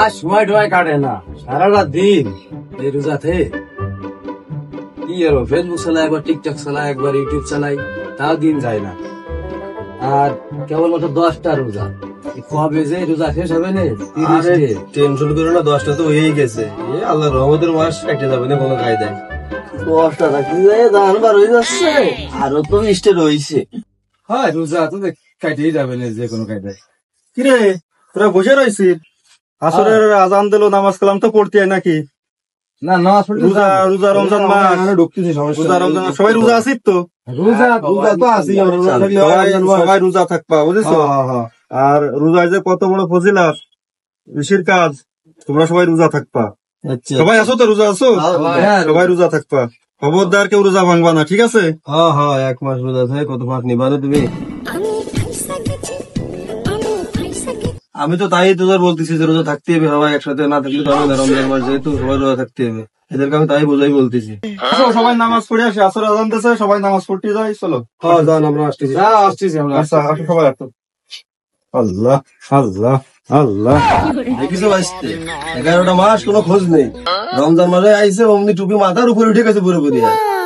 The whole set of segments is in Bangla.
আর সময় টয় কাটে না, সারাটা দিন এই রোজাতে কি আর ফেসবুক চালাই, একবার টিকটক চালাই, একবার ইউটিউব চালাই, তাও দিন যায় না। আর কেবলমাত্র 10টা রোজা, কবে যে রোজা শেষ হবে না? টেনশন করো না, 10টা তো হয়েই গেছে। আল্লাহ রহমতের মাস কেটে যাবে না কোনো কায়দায়। 10টা থাকতে যায় ধান বার হয়ে যাচ্ছে, আরো তো মিষ্টি রয়েছে। হ্যাঁ, রোজা তো কাটেই যাবে না যে কোনো কায়দায়। কিরে তোরা বসে রয়েছিস? আসরের আজান দিল, নামাজ কালাম তো পড়তে হয় নাকি? না নামাজ রোজা রোজা রমজান মাস, ঢুকতেছি, রোজা রমজান সবাই রোজা আছিস তো? রোজা রোজা তো আছি, সবাই রোজা থাকবা, বুঝেছো? আর রোজায় যে কত বড় ফজিলাত, ঋষির কাজ, তোমরা সবাই রোজা থাকবা। সবাই আছো তো? রোজা আছো? সবাই রোজা থাকবা, খবরদার কেউ রোজা ভাঙবা না, ঠিক আছে? হ্যাঁ হ্যাঁ, 1 মাস রোজা থাকে, কত মাস নিবা না তুমি? আমি তো তাই তোদের বলতেছি যে রোজা থাকতে হবে, সবাই একসাথে না থাকলে তো হবে না। রমজান মাস যেহেতু সবাই রোজা থাকতে হবে, এদেরকে আমি তাই বোঝাই বলতেছি। সবাই নামাজ পড়ে আসে, আসর আজান দিয়েছে, সবাই নামাজ পড়তে যাই। চলো, হ্যাঁ যান, আমরা আসতেছি। আচ্ছা আসো সবাই, আসো। আল্লাহ আল্লাহ আল্লাহ, দেখিস আসতে 11টা মাস কোনো খোঁজ নেই। রমজান মাসে আইসে অমনি টুপি মাথার উপরে উঠে গেছে পুরোপুরি।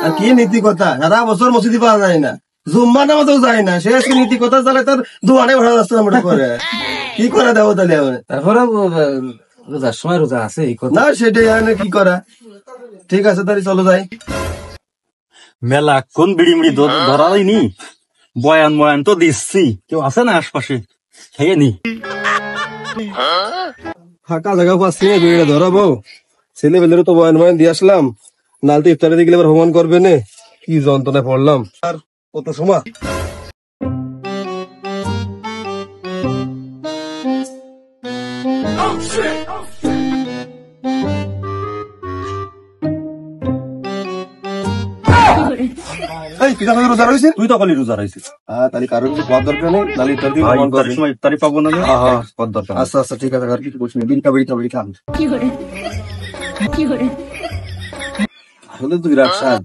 আর কি নীতি কথা, সারা বছর মসজিদে পাওয়া যায় না, জুম্মা নামাজও যায় না, সে আজকে নীতি কথা চালে তার দোয়ানে ভাড়া যাচ্ছে আমরা করে। কি করে দেবো তাহলে? তারপরে রোজার সময় রোজা আছে না, সেটাই কি করা। ঠিক আছে তাহলে চলো যাই। মেলা কোন বিড়ি মিড়ি ধরা যায়নি, বয়ান ময়ান তো দিচ্ছি, কেউ আছে না আশপাশে? খেয়ে নি ফাঁকা জায়গা পাচ্ছি না, বিড়িটা ধরাবো। ছেলে পেলেরও তো বয়ান বয়ান দিয়ে আসলাম, নাল তো ইফতারে দিয়ে গেলে এবার ভ্রমণ করবে না। কি যন্ত্রণায় পড়লাম, আর কত সময়। রোজা রয়েছে, তুই তো খালি রোজা রয়েছিস। তাহলে কারোর কিছু পাওয়ার দরকার নেই, তাহলে ইফতার দিয়ে ভ্রমণ করবে। সময় ইফতারি পাবো না, পদ দরকার। আচ্ছা আচ্ছা ঠিক আছে, আর কিছু বলছি না, বিড়িটা বিড়িটা বিড়ি খান। আসলে তুই রাখসাদ,